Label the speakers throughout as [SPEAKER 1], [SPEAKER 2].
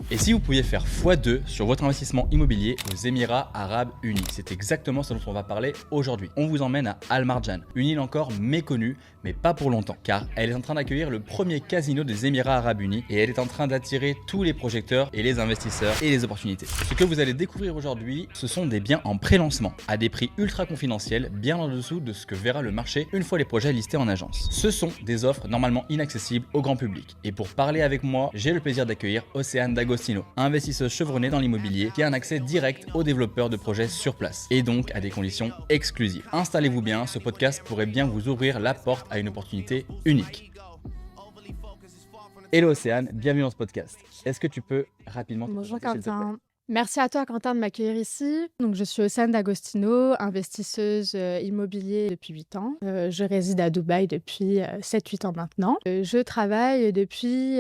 [SPEAKER 1] Et si vous pouviez faire x2 sur votre investissement immobilier aux Émirats Arabes Unis? C'est exactement ce dont on va parler aujourd'hui. On vous emmène à Al Marjan, une île encore méconnue, mais pas pour longtemps, car elle est en train d'accueillir le premier casino des Émirats Arabes Unis et elle est en train d'attirer tous les projecteurs et les investisseurs et les opportunités. Ce que vous allez découvrir aujourd'hui, ce sont des biens en pré-lancement, à des prix ultra confidentiels, bien en dessous de ce que verra le marché une fois les projets listés en agence. Ce sont des offres normalement inaccessibles au grand public. Et pour parler avec moi, j'ai le plaisir d'accueillir Océane D'Agostino, investisseuse chevronnée dans l'immobilier qui a un accès direct aux développeurs de projets sur place et donc à des conditions exclusives. Installez-vous bien, ce podcast pourrait bien vous ouvrir la porte à une opportunité unique. Hello Océane, bienvenue dans ce podcast. Est-ce que tu peux rapidement te
[SPEAKER 2] Bonjour
[SPEAKER 1] présenter, s'il te plaît?
[SPEAKER 2] Quentin. Merci à toi Quentin de m'accueillir ici. Donc, je suis Océane D'Agostino, investisseuse immobilier depuis 8 ans. Je réside à Dubaï depuis 7-8 ans maintenant. Je travaille depuis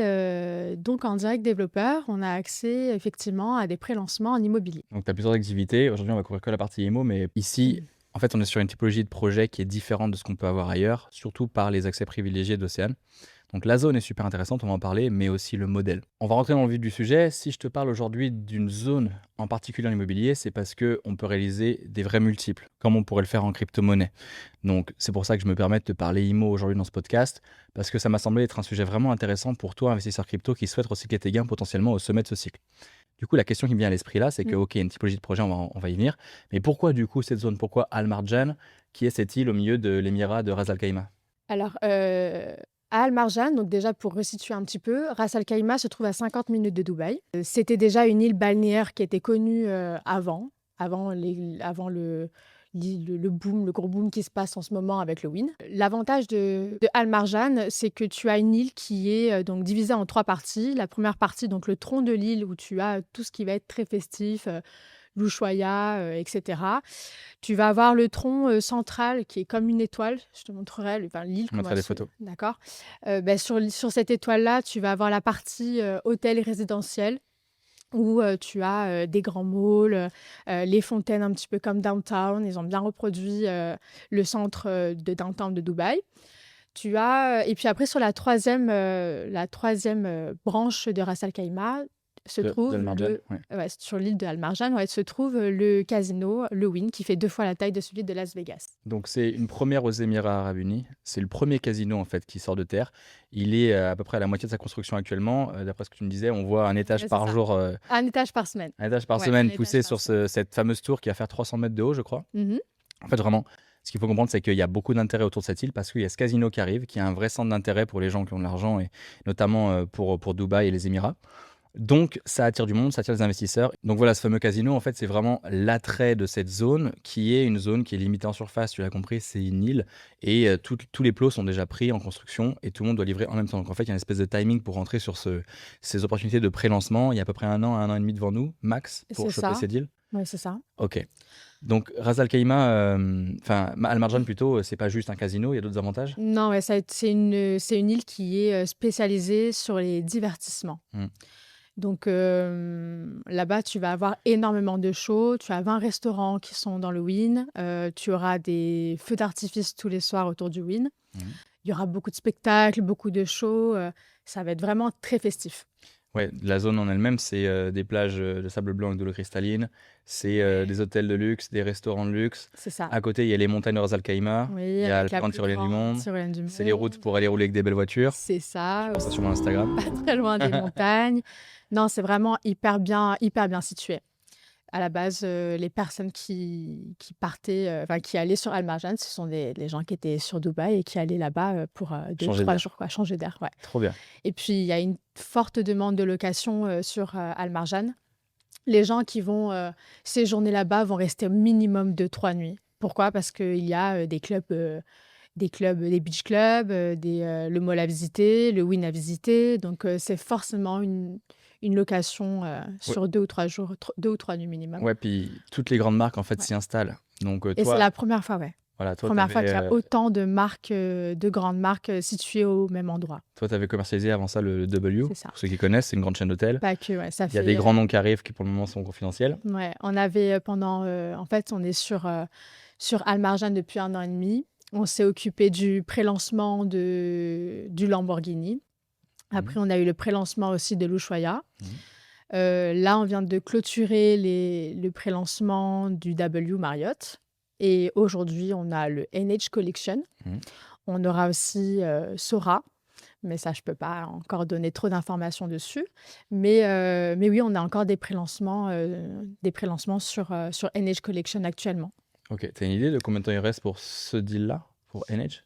[SPEAKER 2] donc en direct développeur. On a accès effectivement à des pré-lancements en immobilier.
[SPEAKER 1] Donc tu as plusieurs activités. Aujourd'hui, on va couvrir que la partie IMO, mais ici, en fait, on est sur une typologie de projet qui est différente de ce qu'on peut avoir ailleurs, surtout par les accès privilégiés d'Océane. Donc la zone est super intéressante, on va en parler, mais aussi le modèle. On va rentrer dans le vif du sujet. Si je te parle aujourd'hui d'une zone en particulier en immobilier, c'est parce qu'on peut réaliser des vrais multiples, comme on pourrait le faire en crypto-monnaie. Donc c'est pour ça que je me permets de te parler IMO aujourd'hui dans ce podcast, parce que ça m'a semblé être un sujet vraiment intéressant pour toi, investisseur crypto, qui souhaite recycler tes gains potentiellement au sommet de ce cycle. Du coup, la question qui me vient à l'esprit là, c'est que, ok, une typologie de projet, on va y venir, mais pourquoi du coup cette zone? Pourquoi Al Marjan, qui est cette île au milieu de l'émirat de Ras Al Khaimah?
[SPEAKER 2] Alors, à Al Marjan, donc déjà pour resituer un petit peu, Ras Al Khaimah se trouve à 50 minutes de Dubaï. C'était déjà une île balnéaire qui était connue avant le boom, le gros boom qui se passe en ce moment avec le Win. L'avantage de Al Marjan, c'est que tu as une île qui est donc divisée en 3 parties. La première partie, donc le tronc de l'île où tu as tout ce qui va être très festif, l'Ushuaïa, etc. Tu vas avoir le tronc central qui est comme une étoile. Je te montrerai l'île.
[SPEAKER 1] On mettra des photos.
[SPEAKER 2] D'accord. Sur cette étoile-là, tu vas avoir la partie hôtel résidentiel où tu as des grands malls, les fontaines un petit peu comme Downtown. Ils ont bien reproduit le centre de Downtown de Dubaï. Et puis après, sur la troisième branche de Ras Al Khaimah, se trouve
[SPEAKER 1] Al Marjan, ouais.
[SPEAKER 2] sur l'île de Al Marjan, se trouve le casino, le Wynn, qui fait 2 fois la taille de celui de Las Vegas.
[SPEAKER 1] Donc c'est une première aux Émirats Arabes Unis. C'est le premier casino en fait qui sort de terre. Il est à peu près à la moitié de sa construction actuellement. D'après ce que tu me disais, on voit un étage
[SPEAKER 2] Ouais, c'est
[SPEAKER 1] par
[SPEAKER 2] ça.
[SPEAKER 1] jour,
[SPEAKER 2] Un étage par semaine.
[SPEAKER 1] un étage par
[SPEAKER 2] Ouais,
[SPEAKER 1] semaine
[SPEAKER 2] un étage
[SPEAKER 1] poussé
[SPEAKER 2] par
[SPEAKER 1] sur
[SPEAKER 2] semaine.
[SPEAKER 1] cette fameuse tour qui va faire 300 mètres de haut, je crois.
[SPEAKER 2] Mhm.
[SPEAKER 1] En fait, vraiment, ce qu'il faut comprendre, c'est qu'il y a beaucoup d'intérêt autour de cette île parce qu'il y a ce casino qui arrive, qui est un vrai centre d'intérêt pour les gens qui ont de l'argent et notamment pour Dubaï et les Émirats. Donc, ça attire du monde, ça attire les investisseurs. Donc voilà, ce fameux casino, en fait, c'est vraiment l'attrait de cette zone qui est une zone qui est limitée en surface. Tu l'as compris, c'est une île et tous les plots sont déjà pris en construction et tout le monde doit livrer en même temps. Donc en fait, il y a une espèce de timing pour rentrer sur ces opportunités de pré-lancement. Il y a à peu près un an et demi devant nous, max, pour
[SPEAKER 2] C'est
[SPEAKER 1] choper
[SPEAKER 2] ça.
[SPEAKER 1] ces deals.
[SPEAKER 2] Oui, c'est ça.
[SPEAKER 1] Ok. Donc, Ras Al Khaimah, enfin, Al Marjan plutôt, c'est pas juste un casino, il y a d'autres avantages?
[SPEAKER 2] Non, ouais, c'est une île qui est spécialisée sur les divertissements.
[SPEAKER 1] Hmm.
[SPEAKER 2] Donc là-bas, tu vas avoir énormément de shows. Tu as 20 restaurants qui sont dans le Wynn. Tu auras des feux d'artifice tous les soirs autour du Wynn.
[SPEAKER 1] Mhm.
[SPEAKER 2] Il y aura beaucoup de spectacles, beaucoup de shows. Ça va être vraiment très festif.
[SPEAKER 1] Ouais, la zone en elle-même, c'est des plages de sable blanc avec de l'eau cristalline, c'est des hôtels de luxe, des restaurants de luxe.
[SPEAKER 2] C'est ça.
[SPEAKER 1] À côté, il y a les montagnes de Ras Al Khaimah,
[SPEAKER 2] Oui,
[SPEAKER 1] il y a
[SPEAKER 2] avec
[SPEAKER 1] la
[SPEAKER 2] la
[SPEAKER 1] plus grande
[SPEAKER 2] plus
[SPEAKER 1] tyrolienne du
[SPEAKER 2] grande
[SPEAKER 1] monde,
[SPEAKER 2] tyrolienne du
[SPEAKER 1] c'est les routes
[SPEAKER 2] monde.
[SPEAKER 1] pour aller rouler avec des belles voitures.
[SPEAKER 2] C'est ça,
[SPEAKER 1] Je pense ça sur mon Instagram.
[SPEAKER 2] pas très loin des montagnes. Non, c'est vraiment hyper bien situé. À la base, les personnes qui partaient, qui allaient sur Al Marjan, ce sont les gens qui étaient sur Dubaï et qui allaient là-bas pour 2,
[SPEAKER 1] Changer
[SPEAKER 2] 3
[SPEAKER 1] d'air.
[SPEAKER 2] jours, quoi, changer d'air. Ouais.
[SPEAKER 1] Trop bien.
[SPEAKER 2] Et puis, il y a une forte demande de location sur Al Marjan. Les gens qui vont séjourner là-bas vont rester au minimum 2-3 nuits. Pourquoi? Parce qu'il y a des clubs, des beach clubs, le mall à visiter, le Wynn à visiter. Donc, c'est forcément une location
[SPEAKER 1] Ouais,
[SPEAKER 2] sur 2 ou 3 jours, 2 ou 3 nuits minimum.
[SPEAKER 1] ouais, puis toutes les grandes marques en fait
[SPEAKER 2] Ouais.
[SPEAKER 1] s'y installent. Donc
[SPEAKER 2] Et c'est
[SPEAKER 1] toi,
[SPEAKER 2] la première fois, ouais.
[SPEAKER 1] voilà, toi,
[SPEAKER 2] Première fois qu'il y a
[SPEAKER 1] t'avais
[SPEAKER 2] autant de marques, de grandes marques situées au même endroit.
[SPEAKER 1] commercialisé avant ça le W.
[SPEAKER 2] C'est ça.
[SPEAKER 1] Pour ceux qui connaissent, c'est une grande chaîne d'hôtels.
[SPEAKER 2] Pas que, ouais, ça
[SPEAKER 1] Il y a
[SPEAKER 2] fait.
[SPEAKER 1] des grands noms qui arrivent qui pour le moment sont confidentiels.
[SPEAKER 2] Ouais, on avait en fait, on est sur Al Marjan depuis 1 an et demi. On s'est occupé du pré-lancement du Lamborghini. Après, on a eu le pré-lancement aussi de l'Ushuaïa.
[SPEAKER 1] Mhm.
[SPEAKER 2] Là, on vient de clôturer le pré-lancement du W Marriott et aujourd'hui, on a le NH Collection.
[SPEAKER 1] Mhm.
[SPEAKER 2] On aura aussi, Sora, mais ça, je peux pas encore donner trop d'informations dessus. Mais oui, on a encore des pré-lancements sur NH Collection actuellement.
[SPEAKER 1] Ok, t'as une idée de combien de temps il reste pour ce deal-là, pour NH?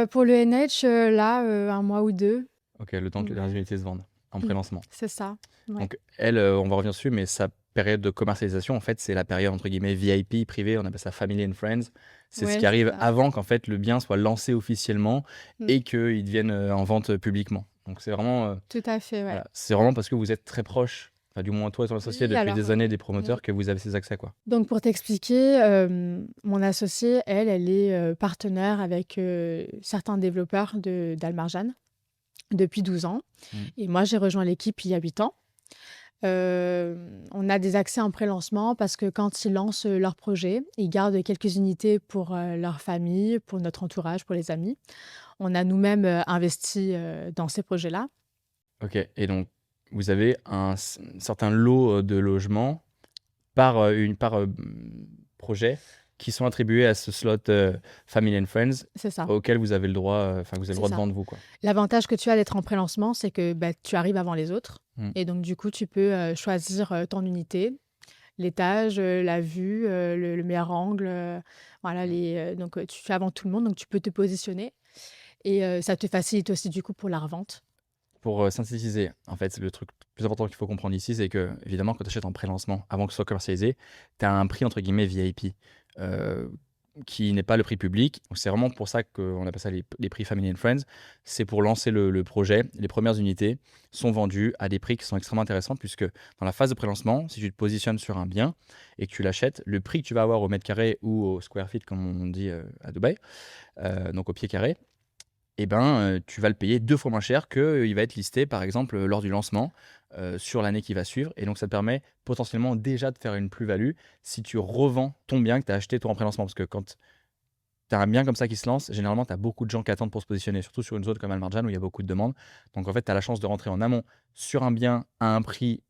[SPEAKER 2] Pour le NH, là, 1 mois ou 2.
[SPEAKER 1] Ok, le temps que les
[SPEAKER 2] Ouais.
[SPEAKER 1] dernières unités se vendent en
[SPEAKER 2] Mmh.
[SPEAKER 1] pré-lancement.
[SPEAKER 2] C'est ça, ouais.
[SPEAKER 1] Donc elle, on va revenir dessus, mais sa période de commercialisation, en fait, c'est la période entre guillemets VIP, privée, on appelle ça Family and Friends. C'est ce
[SPEAKER 2] Ouais,
[SPEAKER 1] qui
[SPEAKER 2] c'est
[SPEAKER 1] arrive
[SPEAKER 2] ça.
[SPEAKER 1] avant qu'en fait le bien soit lancé officiellement
[SPEAKER 2] Mmh.
[SPEAKER 1] et qu'il devienne en vente publiquement. Donc c'est vraiment,
[SPEAKER 2] Tout à fait, ouais.
[SPEAKER 1] voilà, c'est vraiment parce que vous êtes très proche, enfin, du moins toi et ton associé
[SPEAKER 2] Oui,
[SPEAKER 1] depuis
[SPEAKER 2] alors,
[SPEAKER 1] des années des
[SPEAKER 2] mmh,
[SPEAKER 1] promoteurs que vous avez ces accès quoi.
[SPEAKER 2] donc pour t'expliquer, mon associée, elle est, partenaire avec, certains développeurs d'Almarjan depuis 12 ans
[SPEAKER 1] Mmh.
[SPEAKER 2] et moi, j'ai rejoint l'équipe il y a 8 ans. On a des accès en pré-lancement parce que quand ils lancent, leur projet, ils gardent quelques unités pour, leur famille, pour notre entourage, pour les amis. On a nous-mêmes, investi, dans ces projets-là.
[SPEAKER 1] Ok, et donc vous avez un certain lot de logements par projet qui sont attribués à ce slot Family and Friends
[SPEAKER 2] C'est ça,
[SPEAKER 1] auquel vous avez le droit, enfin vous avez le
[SPEAKER 2] c'est
[SPEAKER 1] droit de
[SPEAKER 2] ça.
[SPEAKER 1] vendre vous quoi.
[SPEAKER 2] L'avantage que tu as d'être en pré-lancement, c'est que, bah, tu arrives avant les autres
[SPEAKER 1] Mm.
[SPEAKER 2] et donc du coup, tu peux, choisir, ton unité, l'étage, la vue, le meilleur angle, voilà donc tu fais avant tout le monde, donc tu peux te positionner et ça te facilite aussi du coup pour la revente.
[SPEAKER 1] Pour synthétiser, en fait, le truc le plus important qu'il faut comprendre ici, c'est que évidemment, quand tu achètes en pré-lancement, avant que ce soit commercialisé, tu as un prix entre guillemets VIP euh, qui n'est pas le prix public. Donc, c'est vraiment pour ça qu'on appelle ça les prix Family and Friends. C'est pour lancer le projet. Les premières unités sont vendues à des prix qui sont extrêmement intéressants puisque dans la phase de pré-lancement, si tu te positionnes sur un bien et que tu l'achètes, le prix que tu vas avoir au mètre carré ou au square feet, comme on dit à Dubaï, donc au pied carré, eh ben, tu vas le payer 2 fois moins cher qu'il va être listé, par exemple, lors du lancement, sur l'année qui va suivre. Et donc, ça te permet potentiellement déjà de faire une plus-value si tu revends ton bien que tu as acheté toi en pré-lancement. Parce que quand tu as un bien comme ça qui se lance, généralement, tu as beaucoup de gens qui attendent pour se positionner, surtout sur une zone comme Al Marjan où il y a beaucoup de demandes. Donc, en fait, tu as la chance de rentrer en amont sur un bien à un prix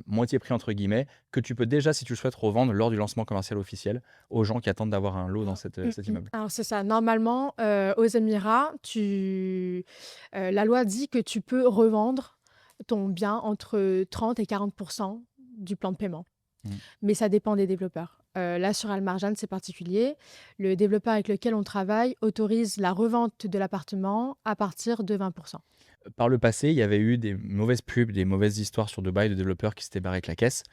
[SPEAKER 1] moitié prix, entre guillemets, que tu peux déjà, si tu le souhaites, revendre lors du lancement commercial officiel aux gens qui attendent d'avoir un lot dans cet immeuble.
[SPEAKER 2] Alors c'est ça. Normalement, aux Émirats, la loi dit que tu peux revendre ton bien entre 30 et 40 du plan de paiement.
[SPEAKER 1] Mm.
[SPEAKER 2] Mais ça dépend des développeurs. Là, sur Al Marjan, c'est particulier. Le développeur avec lequel on travaille autorise la revente de l'appartement à partir de 20
[SPEAKER 1] Par le passé, il y avait eu des mauvaises pubs, des mauvaises histoires sur Dubaï de développeurs qui s'étaient barrés avec la caisse.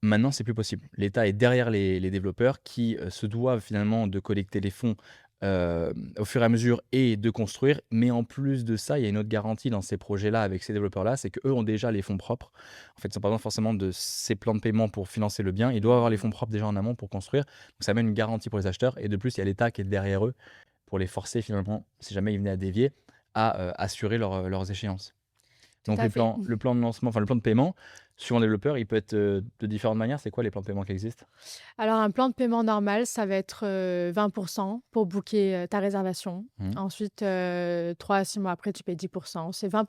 [SPEAKER 1] Maintenant, c'est plus possible. L'État est derrière les développeurs qui se doivent finalement de collecter les fonds au fur et à mesure et de construire. Mais en plus de ça, il y a une autre garantie dans ces projets-là avec ces développeurs-là, c'est qu'eux ont déjà les fonds propres. En fait, ils n'ont pas besoin forcément de ces plans de paiement pour financer le bien. Ils doivent avoir les fonds propres déjà en amont pour construire. Donc ça amène une garantie pour les acheteurs. Et de plus, il y a l'État qui est derrière eux pour les forcer finalement, si jamais ils venaient à dévier, à assurer leurs échéances.
[SPEAKER 2] Tout
[SPEAKER 1] Donc
[SPEAKER 2] à fait.
[SPEAKER 1] le plan de lancement, enfin le plan de paiement, suivant le développeur, il peut être de différentes manières. C'est quoi les plans de paiement qui existent?
[SPEAKER 2] Alors un plan de paiement normal, ça va être, 20 pour booker, ta réservation.
[SPEAKER 1] Mhm.
[SPEAKER 2] Ensuite, 3 à 6 mois après, tu payes 10. C'est 20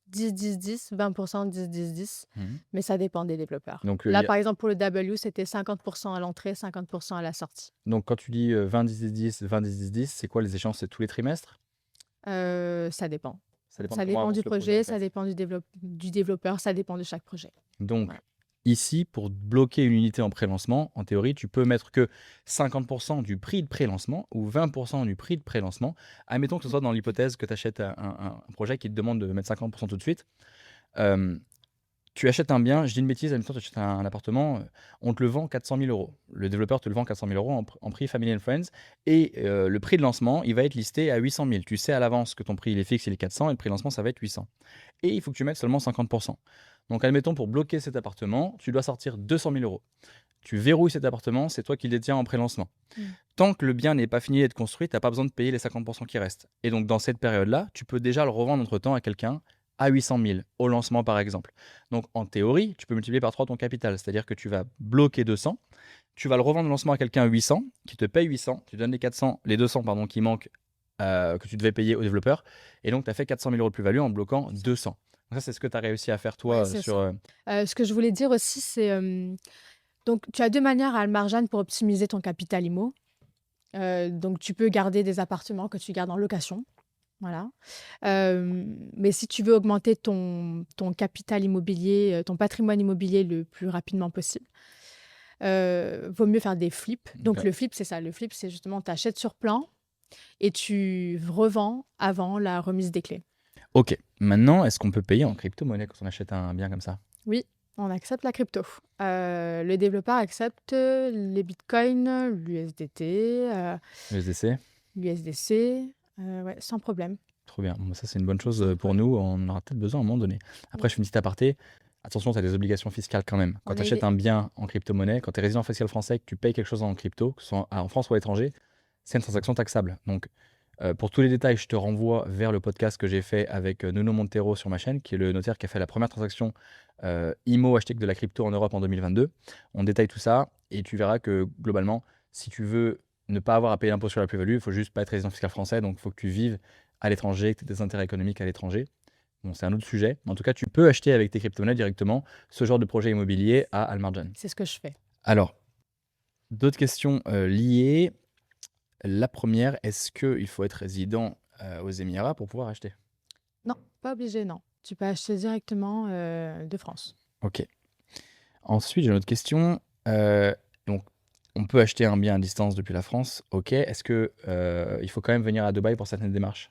[SPEAKER 2] 10 10 10, 20 10 10 10,
[SPEAKER 1] Mhm.
[SPEAKER 2] mais ça dépend des développeurs.
[SPEAKER 1] Donc,
[SPEAKER 2] Là, par exemple, pour le W, c'était 50 à l'entrée, 50 à la sortie.
[SPEAKER 1] donc quand tu dis 20, 10, 10, 10, 20, 10, 10, 10, c'est quoi les échéances? C'est tous les trimestres?
[SPEAKER 2] Ça dépend.
[SPEAKER 1] Ça dépend de
[SPEAKER 2] Ça
[SPEAKER 1] comment
[SPEAKER 2] dépend
[SPEAKER 1] avance
[SPEAKER 2] du
[SPEAKER 1] le projet en
[SPEAKER 2] projet, ça
[SPEAKER 1] fait.
[SPEAKER 2] dépend du développeur, ça dépend de chaque projet.
[SPEAKER 1] Donc,
[SPEAKER 2] Ouais.
[SPEAKER 1] ici, pour bloquer une unité en pré-lancement, en théorie, tu peux mettre que 50% du prix de pré-lancement ou 20% du prix de pré-lancement. Admettons que ce soit dans l'hypothèse que tu achètes un projet qui te demande de mettre 50% tout de suite. Euh, Tu achètes un bien, je dis une bêtise, admettons tu achètes un appartement, on te le vend 400 000 euros. Le développeur te le vend 400 000 euros en prix Family and Friends. Et le prix de lancement, il va être listé à 800 000. Tu sais à l'avance que ton prix il est fixe, il est 400 et le prix de lancement, ça va être 800. Et il faut que tu mettes seulement 50%. Donc admettons pour bloquer cet appartement, tu dois sortir 200 000 euros. Tu verrouilles cet appartement, c'est toi qui le détiens en pré-lancement.
[SPEAKER 2] Mm.
[SPEAKER 1] Tant que le bien n'est pas fini d'être construit, tu n'as pas besoin de payer les 50% qui restent. Et donc dans cette période-là, tu peux déjà le revendre entre-temps à quelqu'un à 800 000 au lancement par exemple. Donc en théorie, tu peux multiplier par 3 ton capital, c'est-à-dire que tu vas bloquer 200, tu vas le revendre au lancement à quelqu'un à 800, qui te paye 800, tu donnes les 200 pardon, qui manquent, que tu devais payer au développeur, et donc tu as fait 400 000 euros de plus-value en bloquant 200. ça, c'est ce que tu as réussi à faire
[SPEAKER 2] Ouais,
[SPEAKER 1] toi
[SPEAKER 2] c'est
[SPEAKER 1] sur.
[SPEAKER 2] ça. Ce que je voulais dire aussi, c'est donc tu as deux manières à Almarjane pour optimiser ton capital IMO. Donc tu peux garder des appartements que tu gardes en location. Voilà. Mais si tu veux augmenter ton capital immobilier, ton patrimoine immobilier le plus rapidement possible, vaut mieux faire des flips. Donc
[SPEAKER 1] Ok.
[SPEAKER 2] le flip, c'est ça. Le flip, c'est justement tu achètes sur plan et tu revends avant la remise des clés.
[SPEAKER 1] Ok. Maintenant, est-ce qu'on peut payer en crypto-monnaie quand on achète un bien comme ça?
[SPEAKER 2] Oui, on accepte la crypto. Le développeur accepte les bitcoins, l'USDT,
[SPEAKER 1] USDC?
[SPEAKER 2] l'USDC, ouais, sans problème.
[SPEAKER 1] Trop bien. Bon, ça, c'est une bonne chose
[SPEAKER 2] Sans
[SPEAKER 1] pour
[SPEAKER 2] problème.
[SPEAKER 1] nous. On en aura peut-être besoin à un moment donné. Après,
[SPEAKER 2] Ouais.
[SPEAKER 1] je fais une petite aparté. Attention, tu as des obligations fiscales quand même. Quand
[SPEAKER 2] On
[SPEAKER 1] tu
[SPEAKER 2] est...
[SPEAKER 1] achètes un bien en crypto-monnaie, quand tu es résident fiscal français, que tu payes quelque chose en crypto, que ce soit en France ou à l'étranger, c'est une transaction taxable. Donc, pour tous les détails, je te renvoie vers le podcast que j'ai fait avec Nuno Montero sur ma chaîne, qui est le notaire qui a fait la première transaction IMO acheté que de la crypto en Europe en 2022. On détaille tout ça et tu verras que globalement, si tu veux ne pas avoir à payer l'impôt sur la plus-value, il faut juste pas être résident fiscal français, donc il faut que tu vives à l'étranger, que tu aies des intérêts économiques à l'étranger. Bon, c'est un autre sujet. Mais en tout cas, tu peux acheter avec tes crypto-monnaies directement ce genre de projet immobilier à Almarjan.
[SPEAKER 2] C'est ce que je fais.
[SPEAKER 1] Alors, d'autres questions liées. La première, est-ce qu'il faut être résident aux Émirats pour pouvoir acheter?
[SPEAKER 2] Non, pas obligé, non. Tu peux acheter directement de France.
[SPEAKER 1] Ok. Ensuite, j'ai une autre question. Donc, on peut acheter un bien à distance depuis la France. Ok. Est-ce que il faut quand même venir à Dubaï pour certaines démarches?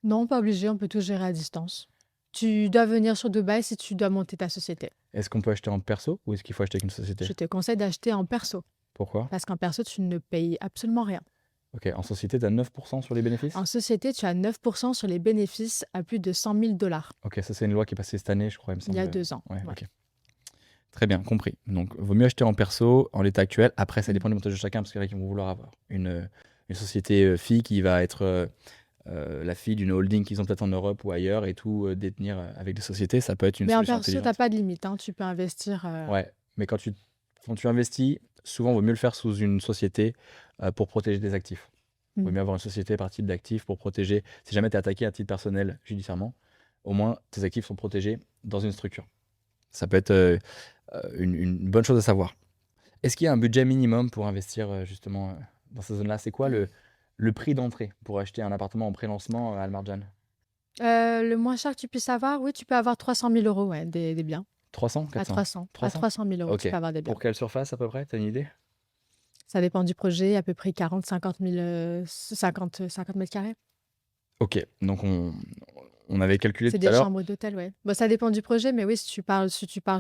[SPEAKER 2] Non, pas obligé, on peut tout gérer à distance. Tu dois venir sur Dubaï si tu dois monter ta société.
[SPEAKER 1] Est-ce qu'on peut acheter en perso ou est-ce qu'il faut acheter avec une société?
[SPEAKER 2] Je te conseille d'acheter en perso,
[SPEAKER 1] Pourquoi?
[SPEAKER 2] parce qu'en perso, tu ne payes absolument rien.
[SPEAKER 1] Ok. En société, tu as 9% sur les bénéfices?
[SPEAKER 2] En société, tu as 9% sur les bénéfices à plus de 100 000 $.
[SPEAKER 1] Ok, ça c'est une loi qui est passée cette année, je crois, il me
[SPEAKER 2] Il y a
[SPEAKER 1] semble.
[SPEAKER 2] 2 ans.
[SPEAKER 1] Ouais,
[SPEAKER 2] Ouais.
[SPEAKER 1] ok. Très bien, compris. Donc, vaut mieux acheter en perso en l'état actuel. Après, ça
[SPEAKER 2] Mm.
[SPEAKER 1] dépend du montage de chacun, parce qu'il y en a qui vont vouloir avoir une société fille qui va être la fille d'une holding qu'ils ont peut-être en Europe ou ailleurs et tout détenir avec des sociétés. Ça peut être une
[SPEAKER 2] Mais en
[SPEAKER 1] solution
[SPEAKER 2] perso, tu n'as
[SPEAKER 1] intelligente.
[SPEAKER 2] pas de limite, hein. Tu peux investir.
[SPEAKER 1] Ouais, mais quand tu investis, souvent, il vaut mieux le faire sous une société pour protéger des actifs. Il vaut
[SPEAKER 2] Mm.
[SPEAKER 1] mieux avoir une société par type d'actifs pour protéger. Si jamais tu es attaqué à titre personnel judiciairement, au moins tes actifs sont protégés dans une structure. Ça peut être une bonne chose à savoir. Est-ce qu'il y a un budget minimum pour investir justement dans ces zones-là? C'est quoi le prix d'entrée pour acheter un appartement en pré-lancement à Almarjan?
[SPEAKER 2] Le moins cher que tu puisses avoir, oui, tu peux avoir 300 000 €, ouais, des biens.
[SPEAKER 1] 300,
[SPEAKER 2] À
[SPEAKER 1] 400?
[SPEAKER 2] 300. À
[SPEAKER 1] 300?
[SPEAKER 2] 300 000 €, tu
[SPEAKER 1] Ok.
[SPEAKER 2] peux avoir des biens.
[SPEAKER 1] Pour quelle surface à peu près? T'as une idée?
[SPEAKER 2] Ça dépend du projet, à peu près 40, 50 000, 50 mètres carrés.
[SPEAKER 1] Ok, donc on avait calculé
[SPEAKER 2] C'est
[SPEAKER 1] tout à
[SPEAKER 2] des
[SPEAKER 1] l'heure.
[SPEAKER 2] chambres d'hôtel, ouais. Bon, ça dépend du projet, mais oui, si tu parles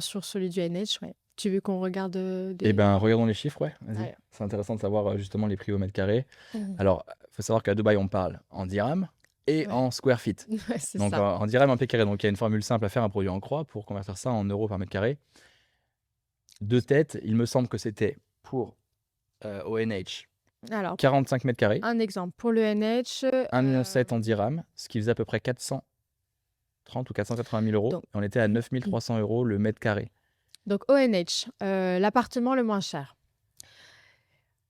[SPEAKER 2] sur celui du NH, ouais. Tu veux qu'on regarde
[SPEAKER 1] Eh
[SPEAKER 2] des...
[SPEAKER 1] ben, regardons les chiffres, ouais, vas-y.
[SPEAKER 2] Ouais.
[SPEAKER 1] C'est intéressant de savoir justement les prix au mètre carré.
[SPEAKER 2] Mhm.
[SPEAKER 1] Alors, il faut savoir qu'à Dubaï, on parle en dirham et
[SPEAKER 2] Ouais.
[SPEAKER 1] en square feet.
[SPEAKER 2] Ouais, c'est
[SPEAKER 1] Donc,
[SPEAKER 2] ça.
[SPEAKER 1] en dirham, en pied carré. Donc, il y a une formule simple à faire un produit en croix pour convertir ça en euros par mètre carré. De tête, il me semble que c'était pour ONH
[SPEAKER 2] Alors,
[SPEAKER 1] 45 mètres carrés,
[SPEAKER 2] un exemple. Pour le NH,
[SPEAKER 1] 1,7 million en dirham, ce qui faisait à peu près 430 ou 480 000 euros.
[SPEAKER 2] donc,
[SPEAKER 1] Et on était à 9 300 euros le mètre carré.
[SPEAKER 2] donc ONH, l'appartement le moins cher.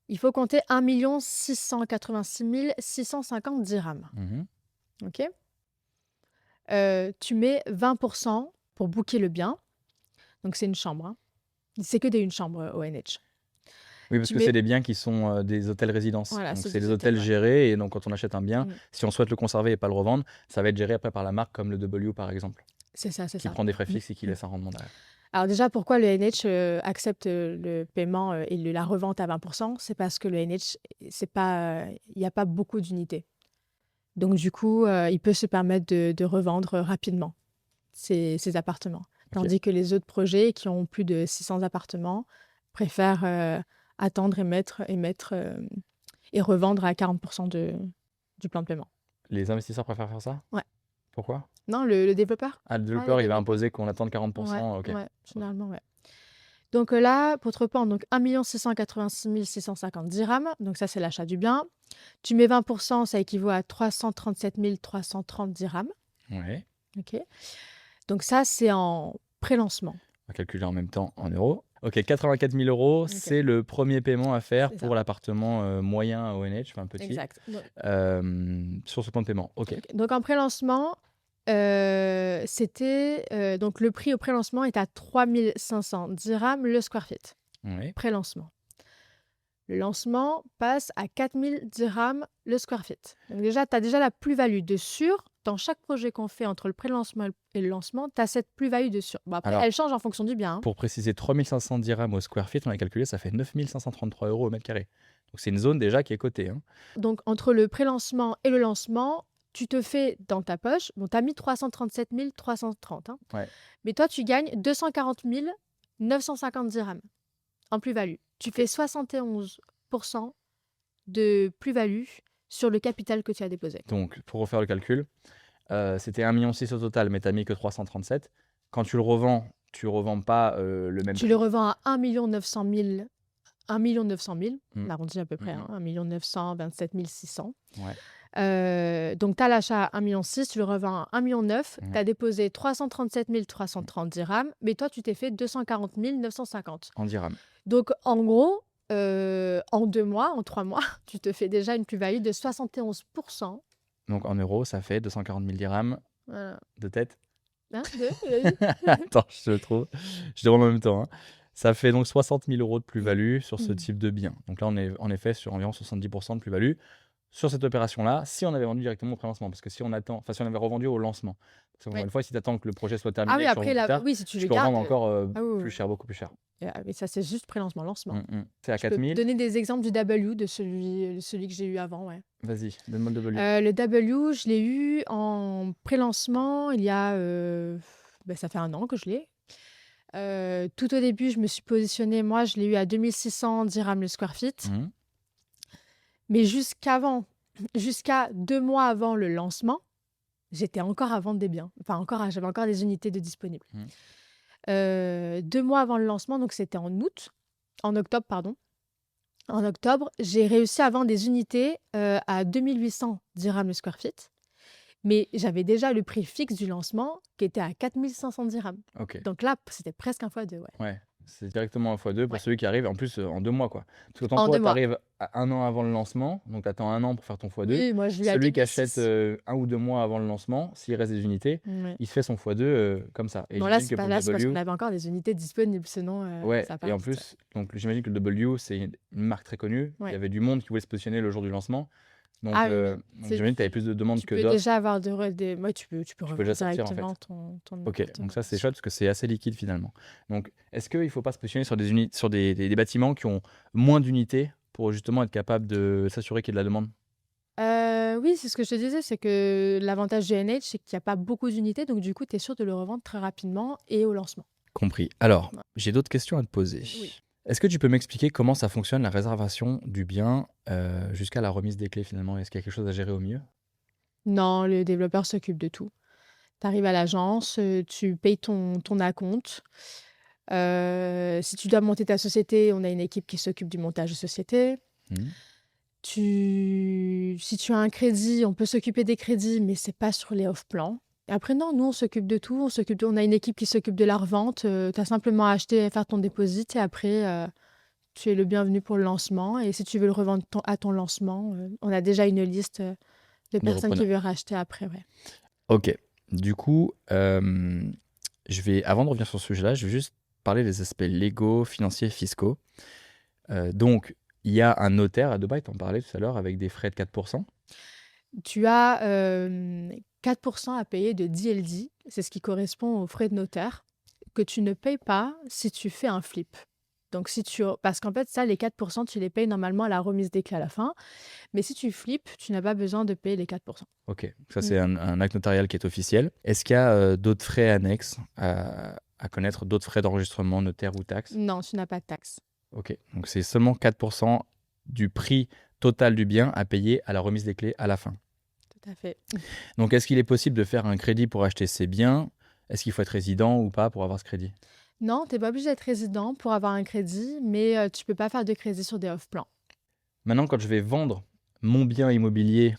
[SPEAKER 2] Il faut compter 1 686 650 dirhams.
[SPEAKER 1] Mhm.
[SPEAKER 2] OK? Tu mets 20% pour booker le bien. Donc, c'est une chambre, hein. C'est que une chambre ONH.
[SPEAKER 1] Oui, parce
[SPEAKER 2] Tu
[SPEAKER 1] que
[SPEAKER 2] mets...
[SPEAKER 1] c'est des biens qui sont des hôtels-résidences.
[SPEAKER 2] Voilà,
[SPEAKER 1] Donc,
[SPEAKER 2] c'est
[SPEAKER 1] c'est
[SPEAKER 2] des
[SPEAKER 1] des
[SPEAKER 2] hôtels,
[SPEAKER 1] hôtels
[SPEAKER 2] ouais.
[SPEAKER 1] gérés. Et donc, quand on achète un bien,
[SPEAKER 2] Mm.
[SPEAKER 1] si on souhaite le conserver et pas le revendre, ça va être géré après par la marque comme le W, par exemple,
[SPEAKER 2] C'est ça, c'est
[SPEAKER 1] qui
[SPEAKER 2] ça.
[SPEAKER 1] prend des frais fixes et qui laisse un rendement derrière.
[SPEAKER 2] Alors déjà, pourquoi le NH accepte le paiement et la revente à 20%? C'est parce que le NH, il n'y a pas beaucoup d'unités. Donc du coup, il peut se permettre de revendre rapidement ces appartements.
[SPEAKER 1] Ok.
[SPEAKER 2] Tandis que les autres projets qui ont plus de 600 appartements préfèrent attendre et revendre à 40% du plan de paiement.
[SPEAKER 1] Les investisseurs préfèrent faire ça?
[SPEAKER 2] Ouais.
[SPEAKER 1] Pourquoi?
[SPEAKER 2] Non, le développeur?
[SPEAKER 1] Ah, le
[SPEAKER 2] le
[SPEAKER 1] développeur, il va
[SPEAKER 2] développeur.
[SPEAKER 1] imposer qu'on attende
[SPEAKER 2] Ouais,
[SPEAKER 1] 40%. Ok.
[SPEAKER 2] ouais, généralement, ouais. Donc là, pour te reprendre, donc 1 686 650 dirhams. Donc ça, c'est l'achat du bien. Tu mets 20%, ça équivaut à 337 330 dirhams.
[SPEAKER 1] Ouais.
[SPEAKER 2] OK. Donc ça, c'est en pré-lancement.
[SPEAKER 1] On va calculer en même temps en euros. Ok, 84 000 euros,
[SPEAKER 2] Ok.
[SPEAKER 1] c'est le premier paiement à faire
[SPEAKER 2] C'est ça.
[SPEAKER 1] pour l'appartement moyen à ONH, enfin petit,
[SPEAKER 2] Exact. Donc,
[SPEAKER 1] sur ce plan de paiement. Ok.
[SPEAKER 2] donc en pré-lancement, Donc le prix au pré-lancement est à 3500 dirhams le square feet.
[SPEAKER 1] Oui.
[SPEAKER 2] Pré-lancement. Le lancement passe à 4000 dirhams le square feet. Donc déjà, tu as déjà la plus-value de sûr. Dans chaque projet qu'on fait entre le pré-lancement et le lancement, tu as cette plus-value de sûr. Bon, après,
[SPEAKER 1] Alors,
[SPEAKER 2] elle change en fonction du bien, hein.
[SPEAKER 1] pour préciser, 3500 dirhams au square feet, on a calculé, ça fait 9533 euros au mètre carré. Donc c'est une zone déjà qui est cotée, hein.
[SPEAKER 2] Donc entre le pré-lancement et le lancement, tu te fais dans ta poche, bon, tu as mis 337 330, hein.
[SPEAKER 1] Ouais.
[SPEAKER 2] Mais toi, tu gagnes 240 950 dirhams en plus-value. Tu fais 71% de plus-value sur le capital que tu as déposé.
[SPEAKER 1] Donc, pour refaire le calcul, c'était 1,6 million au total, mais tu n'as mis que 337. Quand tu le revends, tu ne revends pas le même
[SPEAKER 2] Tu
[SPEAKER 1] prix.
[SPEAKER 2] le revends à 1 900 000, 1 900 000,
[SPEAKER 1] Mm.
[SPEAKER 2] on arrondit à peu près,
[SPEAKER 1] Mhm.
[SPEAKER 2] hein, 1 927 600.
[SPEAKER 1] Ouais.
[SPEAKER 2] Donc, tu as l'achat à 1,6 million, tu le revends à 1,9 million,
[SPEAKER 1] Mhm.
[SPEAKER 2] tu as déposé 337 330 dirhams, mais toi, tu t'es fait 240 950.
[SPEAKER 1] En dirhams.
[SPEAKER 2] Donc, en gros, en 2 mois, en 3 mois, tu te fais déjà une plus-value de 71%.
[SPEAKER 1] Donc en euros, ça fait 240 000 dirhams
[SPEAKER 2] Voilà.
[SPEAKER 1] de tête.
[SPEAKER 2] Hein,
[SPEAKER 1] Attends, je le trouve. Je demande en même temps, hein. Ça fait donc 60 000 euros de plus-value sur ce
[SPEAKER 2] Mm.
[SPEAKER 1] type de bien. Donc là, on est en effet sur environ 70% de plus-value sur cette opération-là, si on avait vendu directement au pré-lancement. Parce que si on attend, enfin si on avait revendu au lancement. Parce qu'encore
[SPEAKER 2] Ouais.
[SPEAKER 1] une fois, si tu attends que le projet soit
[SPEAKER 2] Ah
[SPEAKER 1] terminé
[SPEAKER 2] oui,
[SPEAKER 1] et que tu
[SPEAKER 2] après,
[SPEAKER 1] revends plus tard,
[SPEAKER 2] oui, si tu
[SPEAKER 1] tu
[SPEAKER 2] le
[SPEAKER 1] peux
[SPEAKER 2] gardes.
[SPEAKER 1] revendre encore
[SPEAKER 2] Ah oui,
[SPEAKER 1] plus
[SPEAKER 2] oui.
[SPEAKER 1] cher, beaucoup plus cher.
[SPEAKER 2] Mais ça, c'est juste pré-lancement-lancement.
[SPEAKER 1] C'est à
[SPEAKER 2] Je peux
[SPEAKER 1] 4 000.
[SPEAKER 2] donner des exemples du W, de celui que j'ai eu avant, ouais.
[SPEAKER 1] Vas-y, donne-moi le W.
[SPEAKER 2] Le W, je l'ai eu en pré-lancement il y a... ça fait 1 an que je l'ai. Tout au début, je me suis positionnée, moi, je l'ai eu à 2600 dirhams le square feet.
[SPEAKER 1] Mhm.
[SPEAKER 2] Mais jusqu'à 2 mois avant le lancement, j'étais encore à vendre des biens. Enfin, j'avais encore des unités de disponibles. 2 mois avant le lancement, donc c'était en octobre, pardon. En octobre, j'ai réussi à vendre des unités à 2800 dirhams le square feet. Mais j'avais déjà le prix fixe du lancement qui était à 4500 dirhams.
[SPEAKER 1] Ok.
[SPEAKER 2] Donc là, c'était presque un x2, ouais.
[SPEAKER 1] Ouais, c'est directement un x2 pour
[SPEAKER 2] Ouais.
[SPEAKER 1] celui qui arrive, en plus en 2 mois, quoi. Parce que quand
[SPEAKER 2] En
[SPEAKER 1] toi,
[SPEAKER 2] 2
[SPEAKER 1] tu
[SPEAKER 2] mois.
[SPEAKER 1] arrives 1 an avant le lancement, donc tu attends 1 an pour faire ton x2.
[SPEAKER 2] Oui, moi, je l'ai à
[SPEAKER 1] Celui qui
[SPEAKER 2] 2006.
[SPEAKER 1] achète 1 ou 2 mois avant le lancement, s'il reste des unités,
[SPEAKER 2] Ouais.
[SPEAKER 1] il se fait son x2 comme ça. Et
[SPEAKER 2] Bon, là,
[SPEAKER 1] j'imagine
[SPEAKER 2] c'est
[SPEAKER 1] que pour
[SPEAKER 2] là,
[SPEAKER 1] le
[SPEAKER 2] c'est parce qu'on
[SPEAKER 1] W,
[SPEAKER 2] avait encore des unités disponibles, sinon
[SPEAKER 1] ouais,
[SPEAKER 2] ça
[SPEAKER 1] et en
[SPEAKER 2] part.
[SPEAKER 1] plus, donc j'imagine que le W, c'est une marque très connue. Il
[SPEAKER 2] Ouais.
[SPEAKER 1] y avait du monde qui voulait se positionner le jour du lancement. Donc,
[SPEAKER 2] Ah oui,
[SPEAKER 1] donc j'imagine que tu avais plus de demandes
[SPEAKER 2] tu
[SPEAKER 1] que
[SPEAKER 2] peux
[SPEAKER 1] d'offres.
[SPEAKER 2] déjà avoir ouais, tu peux
[SPEAKER 1] Tu peux
[SPEAKER 2] revendre
[SPEAKER 1] déjà sortir, en fait.
[SPEAKER 2] directement ton
[SPEAKER 1] Ok,
[SPEAKER 2] appartement,
[SPEAKER 1] donc ça
[SPEAKER 2] bien
[SPEAKER 1] c'est
[SPEAKER 2] sûr.
[SPEAKER 1] chouette parce que c'est assez liquide finalement. Donc est-ce qu'il ne faut pas se positionner sur des bâtiments qui ont moins d'unités pour justement être capable de s'assurer qu'il y ait de la demande?
[SPEAKER 2] Oui, c'est ce que je te disais, c'est que l'avantage du NH, c'est qu'il n'y a pas beaucoup d'unités, donc du coup, tu es sûr de le revendre très rapidement et au lancement.
[SPEAKER 1] Compris. Alors,
[SPEAKER 2] Ouais.
[SPEAKER 1] j'ai d'autres questions à te poser.
[SPEAKER 2] Oui.
[SPEAKER 1] Est-ce que tu peux m'expliquer comment ça fonctionne la réservation du bien jusqu'à la remise des clés finalement? Est-ce qu'il y a quelque chose à gérer au mieux?
[SPEAKER 2] Non, le développeur s'occupe de tout. Tu arrives à l'agence, tu payes ton acompte. Si tu dois monter ta société, on a une équipe qui s'occupe du montage de société.
[SPEAKER 1] Hmm.
[SPEAKER 2] Si tu as un crédit, on peut s'occuper des crédits, mais c'est pas sur les off-plans. Et après, non, nous, on s'occupe de tout. On a une équipe qui s'occupe de la revente. Tu as simplement à acheter et faire ton dépôt. Et après, tu es le bienvenu pour le lancement. Et si tu veux le revendre à ton lancement, on a déjà une liste de personnes qui veulent racheter après. Ouais.
[SPEAKER 1] Ok. Du coup, avant de revenir sur ce sujet-là, je vais juste parler des aspects légaux, financiers, fiscaux. Donc, il y a un notaire à Dubaï, tu en parlais tout à l'heure, avec des frais de 4%.
[SPEAKER 2] Tu as 4% à payer de DLD, c'est ce qui correspond aux frais de notaire, que tu ne payes pas si tu fais un flip. Donc, parce qu'en fait, ça, les 4%, tu les payes normalement à la remise des clés à la fin. Mais si tu flippes, tu n'as pas besoin de payer les 4%.
[SPEAKER 1] Ok, ça c'est un acte notarial qui est officiel. Est-ce qu'il y a d'autres frais annexes à connaître, d'autres frais d'enregistrement, notaire ou taxes?
[SPEAKER 2] Non, tu n'as pas de taxes.
[SPEAKER 1] Ok, donc c'est seulement 4% du prix total du bien à payer à la remise des clés à la fin.
[SPEAKER 2] Tout à fait.
[SPEAKER 1] Donc est-ce qu'il est possible de faire un crédit pour acheter ces biens? Est-ce qu'il faut être résident ou pas pour avoir ce crédit?
[SPEAKER 2] Non, tu n'es pas obligé d'être résident pour avoir un crédit, mais tu ne peux pas faire de crédit sur des off-plans.
[SPEAKER 1] Maintenant, quand je vais vendre mon bien immobilier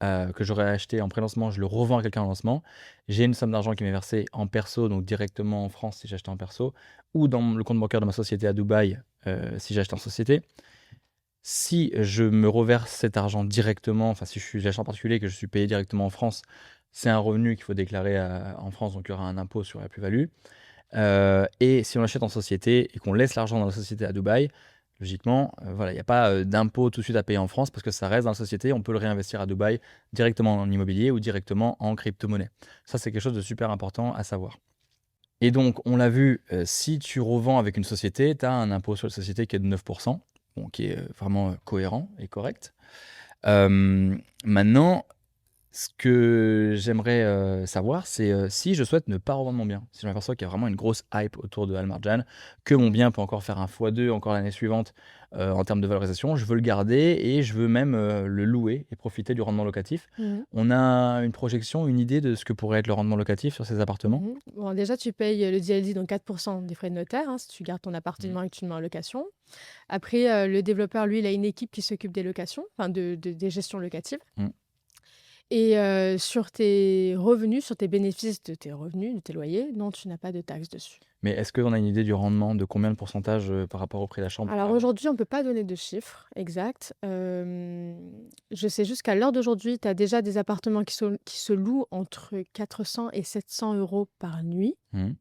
[SPEAKER 1] que j'aurais acheté en pré-lancement, je le revends à quelqu'un en lancement, j'ai une somme d'argent qui m'est versée en perso, donc directement en France si j'achète en perso, ou dans le compte bancaire de ma société à Dubaï si j'achète en société. Si je me reverse cet argent directement, enfin si j'achète en particulier que je suis payé directement en France, c'est un revenu qu'il faut déclarer en France, donc il y aura un impôt sur la plus-value. Et si on l'achète en société et qu'on laisse l'argent dans la société à Dubaï, logiquement, voilà, il n'y a pas d'impôt tout de suite à payer en France parce que ça reste dans la société, on peut le réinvestir à Dubaï directement en immobilier ou directement en crypto-monnaie. Ça, c'est quelque chose de super important à savoir. Et donc, on l'a vu, si tu revends avec une société, tu as un impôt sur la société qui est de 9%, bon, qui est vraiment cohérent et correct. Maintenant, ce que j'aimerais savoir, c'est si je souhaite ne pas revendre mon bien, si je m'aperçois qu'il y a vraiment une grosse hype autour de Al Marjan, que mon bien peut encore faire un x2 encore l'année suivante en termes de valorisation, je veux le garder et je veux même le louer et profiter du rendement locatif.
[SPEAKER 2] Mhm.
[SPEAKER 1] On a une projection, une idée de ce que pourrait être le rendement locatif sur ces appartements?
[SPEAKER 2] Mhm. Bon, déjà, tu payes le DLD, donc 4% des frais de notaire, hein, si tu gardes ton appartement et que tu le mets en location. Après, le développeur, lui, il a une équipe qui s'occupe des locations, enfin des gestions locatives.
[SPEAKER 1] Mm.
[SPEAKER 2] Et sur tes revenus, sur tes bénéfices de tes revenus, de tes loyers, non, tu n'as pas de taxe dessus.
[SPEAKER 1] Mais est-ce qu'on a une idée du rendement, de combien de pourcentage par rapport au prix d'achat?
[SPEAKER 2] Alors aujourd'hui, on ne peut pas donner de chiffres exacts. Je sais juste qu'à l'heure d'aujourd'hui, tu as déjà des appartements qui se louent entre 400 et 700 euros par nuit.
[SPEAKER 1] Mhm.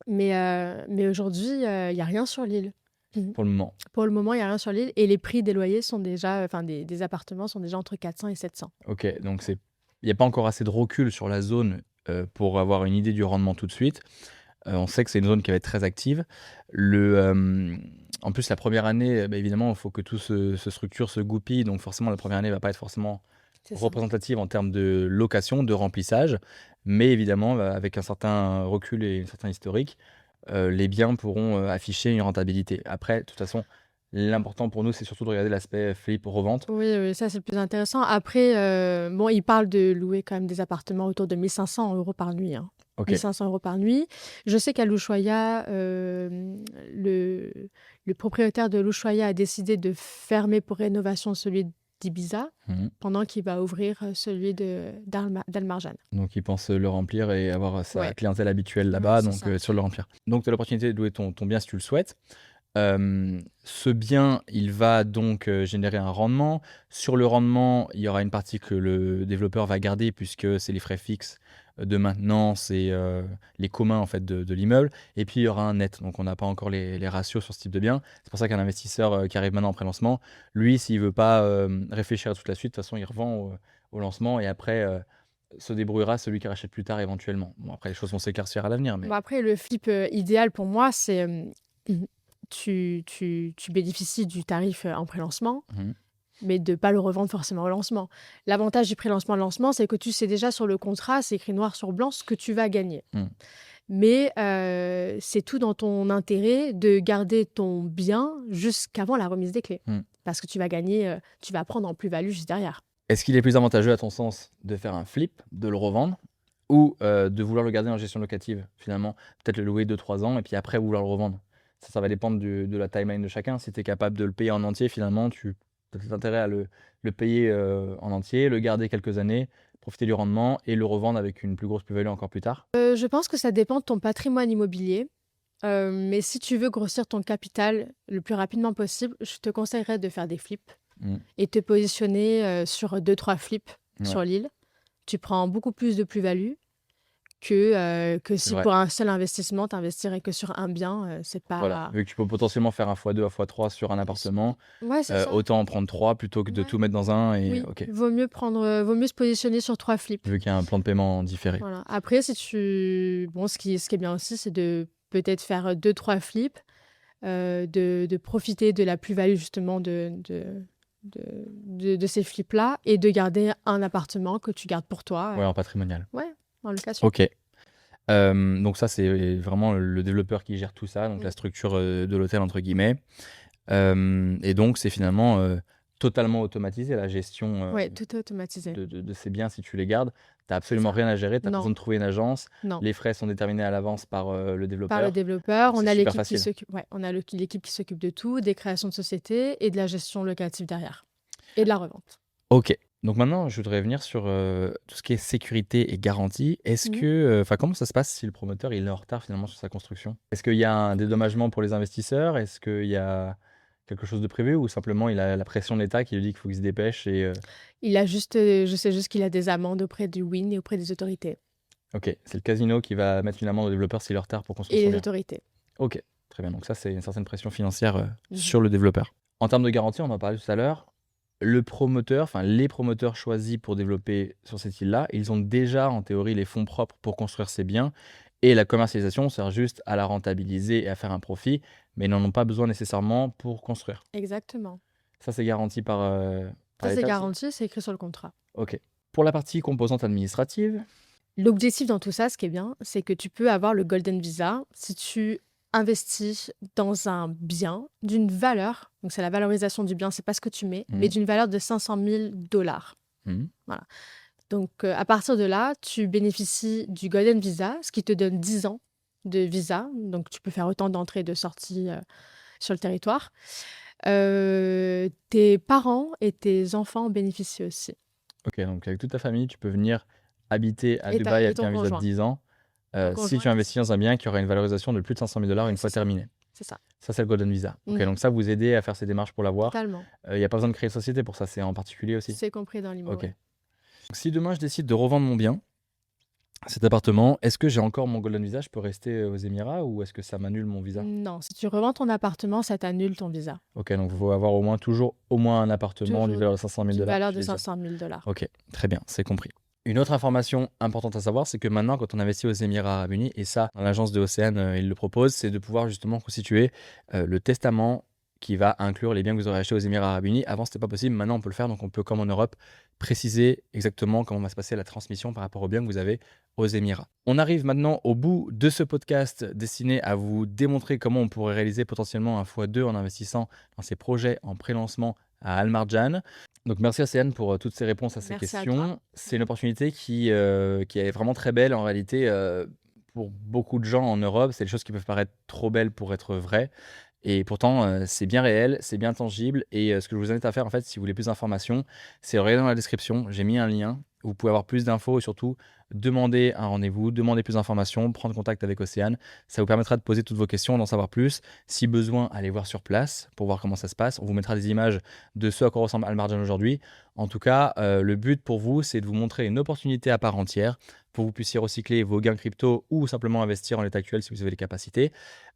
[SPEAKER 2] Mais aujourd'hui, il n'y a rien sur l'île.
[SPEAKER 1] Pour le moment.
[SPEAKER 2] Pour le moment, il n'y a rien sur l'île. Et les prix des loyers sont déjà, enfin des appartements sont déjà entre 400 et 700.
[SPEAKER 1] Ok, donc il n'y a pas encore assez de recul sur la zone pour avoir une idée du rendement tout de suite. On sait que c'est une zone qui va être très active. En plus, la première année, évidemment, il faut que tout se structure, se goupille. Donc forcément, la première année ne va pas être forcément
[SPEAKER 2] C'est ça.
[SPEAKER 1] représentative en termes de location, de remplissage. Mais évidemment, avec un certain recul et un certain historique, les biens pourront afficher une rentabilité. Après, de toute façon, l'important pour nous, c'est surtout de regarder l'aspect flip-revente.
[SPEAKER 2] Oui, oui, ça c'est le plus intéressant. Après, bon, ils parlent de louer quand même des appartements autour de 1 500 euros par nuit. Hein.
[SPEAKER 1] Ok.
[SPEAKER 2] 1 500 euros par nuit. Je sais qu'à l'Ushuaïa, le propriétaire de l'Ushuaïa a décidé de fermer pour rénovation celui d'Ibiza,
[SPEAKER 1] Mhm.
[SPEAKER 2] pendant qu'il va ouvrir celui d'Al Marjan.
[SPEAKER 1] Donc, ils pensent le remplir et avoir sa
[SPEAKER 2] Ouais.
[SPEAKER 1] clientèle habituelle là-bas,
[SPEAKER 2] c'est
[SPEAKER 1] donc
[SPEAKER 2] ça.
[SPEAKER 1] sur le remplir. Donc, tu as l'opportunité de louer ton bien si tu le souhaites. Ce bien, il va donc générer un rendement. Sur le rendement, il y aura une partie que le développeur va garder puisque c'est les frais fixes de maintenance et les communs en fait de l'immeuble. Et puis il y aura un net. Donc on n'a pas encore les ratios sur ce type de bien. C'est pour ça qu'un investisseur qui arrive maintenant en pré-lancement, lui, s'il veut pas réfléchir à toute la suite, de toute façon, il revend au lancement et après se débrouillera celui qui rachète plus tard éventuellement. Bon, après les choses vont s'éclaircir à l'avenir, mais
[SPEAKER 2] Bon, après, le flip idéal pour moi, c'est tu bénéficies du tarif en pré-lancement,
[SPEAKER 1] Mhm.
[SPEAKER 2] mais de ne pas le revendre forcément au lancement. L'avantage du pré-lancement, c'est que tu sais déjà sur le contrat, c'est écrit noir sur blanc ce que tu vas gagner.
[SPEAKER 1] Mm.
[SPEAKER 2] Mais c'est tout dans ton intérêt de garder ton bien jusqu'avant la remise des clés.
[SPEAKER 1] Mm.
[SPEAKER 2] Parce que tu vas gagner, tu vas prendre en plus-value juste derrière.
[SPEAKER 1] Est-ce qu'il est plus avantageux, à ton sens, de faire un flip, de le revendre, ou de vouloir le garder en gestion locative, finalement? Peut-être le louer 2-3 ans et puis après vouloir le revendre. Ça va dépendre de la timeline de chacun. Si tu es capable de le payer en entier, finalement, tu as tout intérêt à le payer en entier, le garder quelques années, profiter du rendement et le revendre avec une plus grosse plus-value encore plus tard.
[SPEAKER 2] Je pense que ça dépend de ton patrimoine immobilier. Mais si tu veux grossir ton capital le plus rapidement possible, je te conseillerais de faire des flips
[SPEAKER 1] Mm.
[SPEAKER 2] et te positionner sur 2-3 flips
[SPEAKER 1] Ouais.
[SPEAKER 2] sur l'île. Tu prends beaucoup plus de plus-value que si
[SPEAKER 1] vrai.
[SPEAKER 2] pour un seul investissement, tu investirais que sur un bien. C'est
[SPEAKER 1] Voilà.
[SPEAKER 2] pas...
[SPEAKER 1] Vu que tu peux potentiellement faire un x2, un x3 sur un appartement,
[SPEAKER 2] Ouais, c'est ça.
[SPEAKER 1] autant en prendre 3 plutôt que de
[SPEAKER 2] Ouais.
[SPEAKER 1] tout mettre dans un. Et
[SPEAKER 2] Oui,
[SPEAKER 1] ok.
[SPEAKER 2] vaut mieux se positionner sur 3 flips.
[SPEAKER 1] Vu qu'il y a un plan de paiement différé.
[SPEAKER 2] Voilà. Après, si tu... Bon, ce qui est bien aussi, c'est de peut-être faire 2-3 flips, de profiter de la plus-value justement de ces flips-là et de garder un appartement que tu gardes pour toi.
[SPEAKER 1] Ouais, en patrimonial.
[SPEAKER 2] Ouais, en location.
[SPEAKER 1] Ok. Donc ça, c'est vraiment le développeur qui gère tout ça, donc la structure de l'hôtel, entre guillemets. Et donc, c'est finalement totalement automatisé, la gestion
[SPEAKER 2] Ouais, tout est automatisé.
[SPEAKER 1] de ces biens si tu les gardes. Tu n'as absolument
[SPEAKER 2] ça.
[SPEAKER 1] rien à gérer, tu n'as pas
[SPEAKER 2] Non.
[SPEAKER 1] besoin de trouver une agence.
[SPEAKER 2] Non.
[SPEAKER 1] Les frais sont déterminés à l'avance par le développeur.
[SPEAKER 2] Par le développeur, on
[SPEAKER 1] C'est
[SPEAKER 2] a
[SPEAKER 1] super
[SPEAKER 2] l'équipe qui
[SPEAKER 1] facile.
[SPEAKER 2] s'occupe. Ouais, on a l'équipe qui s'occupe de tout, des créations de société et de la gestion locative derrière et de la revente.
[SPEAKER 1] Ok. Donc maintenant, je voudrais venir sur tout ce qui est sécurité et garantie. Est-ce que, comment ça se passe si le promoteur il est en retard finalement sur sa construction? Est-ce qu'il y a un dédommagement pour les investisseurs? Est-ce qu'il y a quelque chose de prévu ou simplement il a la pression de l'État qui lui dit qu'il faut qu'il se dépêche et
[SPEAKER 2] Il a juste, je sais juste qu'il a des amendes auprès du WIN et auprès des autorités.
[SPEAKER 1] OK, c'est le casino qui va mettre une amende aux développeurs s'il est en retard pour construire
[SPEAKER 2] Et
[SPEAKER 1] son
[SPEAKER 2] les
[SPEAKER 1] bien.
[SPEAKER 2] autorités.
[SPEAKER 1] OK, très bien. Donc ça, c'est une certaine pression financière,
[SPEAKER 2] Mhm.
[SPEAKER 1] sur le développeur. En termes de garantie, on en parlait tout à l'heure, le promoteur, enfin les promoteurs choisis pour développer sur cette île-là, ils ont déjà en théorie les fonds propres pour construire ces biens et la commercialisation sert juste à la rentabiliser et à faire un profit, mais ils n'en ont pas besoin nécessairement pour construire.
[SPEAKER 2] Exactement.
[SPEAKER 1] Ça, c'est garanti par
[SPEAKER 2] Ça, c'est
[SPEAKER 1] l'État aussi?
[SPEAKER 2] garanti, c'est écrit sur le contrat.
[SPEAKER 1] OK. Pour la partie composante administrative,
[SPEAKER 2] L'objectif dans tout ça, ce qui est bien, c'est que tu peux avoir le Golden Visa si tu investis dans un bien d'une valeur, donc c'est la valorisation du bien, c'est pas ce que tu mets, mais d'une valeur de 500 000 $.
[SPEAKER 1] mmh,
[SPEAKER 2] Donc, à partir de là, tu bénéficies du Golden Visa, ce qui te donne 10 ans de visa. Donc, tu peux faire autant d'entrées et de sorties sur le territoire. Tes parents et tes enfants bénéficient aussi.
[SPEAKER 1] OK, donc avec toute ta famille, tu peux venir habiter à
[SPEAKER 2] Et
[SPEAKER 1] Dubaï avec
[SPEAKER 2] ton
[SPEAKER 1] un visa de
[SPEAKER 2] conjoint.
[SPEAKER 1] 10 ans,
[SPEAKER 2] Ton
[SPEAKER 1] si tu
[SPEAKER 2] conjoint
[SPEAKER 1] investis dans un bien qui aura une valorisation de plus de 500 000 $ une
[SPEAKER 2] C'est
[SPEAKER 1] fois
[SPEAKER 2] ça.
[SPEAKER 1] terminé.
[SPEAKER 2] C'est ça,
[SPEAKER 1] Ça, c'est le Golden Visa. OK,
[SPEAKER 2] Mhm.
[SPEAKER 1] donc ça, vous aidez à faire ces démarches pour l'avoir.
[SPEAKER 2] totalement.
[SPEAKER 1] Il n'y a pas besoin de créer une société pour ça, c'est en particulier aussi?
[SPEAKER 2] C'est compris dans l'IMO.
[SPEAKER 1] OK. Donc, si demain je décide de revendre mon bien, cet appartement, est-ce que j'ai encore mon Golden Visa? Je peux rester aux Émirats ou est-ce que ça m'annule mon visa?
[SPEAKER 2] Non, si tu revends ton appartement, ça t'annule ton visa.
[SPEAKER 1] OK, donc il faut avoir toujours au moins un appartement d'une
[SPEAKER 2] Toujours
[SPEAKER 1] valeur de 500 000
[SPEAKER 2] d'une
[SPEAKER 1] $.
[SPEAKER 2] valeur
[SPEAKER 1] je
[SPEAKER 2] de
[SPEAKER 1] les ai.
[SPEAKER 2] 500 000 $.
[SPEAKER 1] OK, très bien, c'est compris. Une autre information importante à savoir, c'est que maintenant, quand on investit aux Émirats Arabes Unis, et ça, dans l'agence de Océane, ils le proposent, c'est de pouvoir justement constituer le testament qui va inclure les biens que vous aurez achetés aux Émirats Arabes Unis. Avant, c'était pas possible, maintenant on peut le faire, donc on peut, comme en Europe, préciser exactement comment va se passer la transmission par rapport aux biens que vous avez aux Émirats. On arrive maintenant au bout de ce podcast destiné à vous démontrer comment on pourrait réaliser potentiellement un x2 en investissant dans ces projets en pré-lancement à Al Marjan. Donc merci Océane pour toutes ces réponses à ces
[SPEAKER 2] Merci à
[SPEAKER 1] questions. C'est une opportunité qui est vraiment très belle en réalité pour beaucoup de gens en Europe. C'est des choses qui peuvent paraître trop belles pour être vraies. Et pourtant, c'est bien réel, c'est bien tangible. Et ce que je vous invite à faire, en fait, si vous voulez plus d'informations, c'est regarder dans la description. J'ai mis un lien. Vous pouvez avoir plus d'infos et surtout demander un rendez-vous, demander plus d'informations, prendre contact avec Océane. Ça vous permettra de poser toutes vos questions, d'en savoir plus. Si besoin, allez voir sur place pour voir comment ça se passe. On vous mettra des images de ce à quoi ressemble Al Marjan aujourd'hui. En tout cas, le but pour vous, c'est de vous montrer une opportunité à part entière pour que vous puissiez recycler vos gains crypto ou simplement investir en l'état actuel si vous avez les capacités.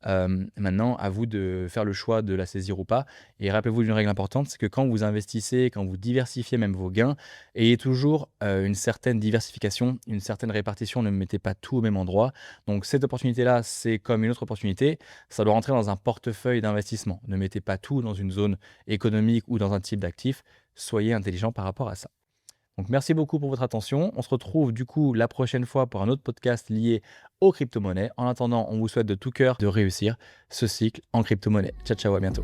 [SPEAKER 1] Maintenant, à vous de faire le choix de la saisir ou pas. Et rappelez-vous d'une règle importante, c'est que quand vous investissez, quand vous diversifiez même vos gains, ayez toujours une certaine diversification, une certaine répartition, ne mettez pas tout au même endroit. Donc cette opportunité-là, c'est comme une autre opportunité, ça doit rentrer dans un portefeuille d'investissement. Ne mettez pas tout dans une zone économique ou dans un type d'actif. Soyez intelligent par rapport à ça. Donc merci beaucoup pour votre attention. On se retrouve du coup la prochaine fois pour un autre podcast lié aux crypto-monnaies. En attendant, on vous souhaite de tout cœur de réussir ce cycle en crypto-monnaie. Ciao, ciao, à bientôt.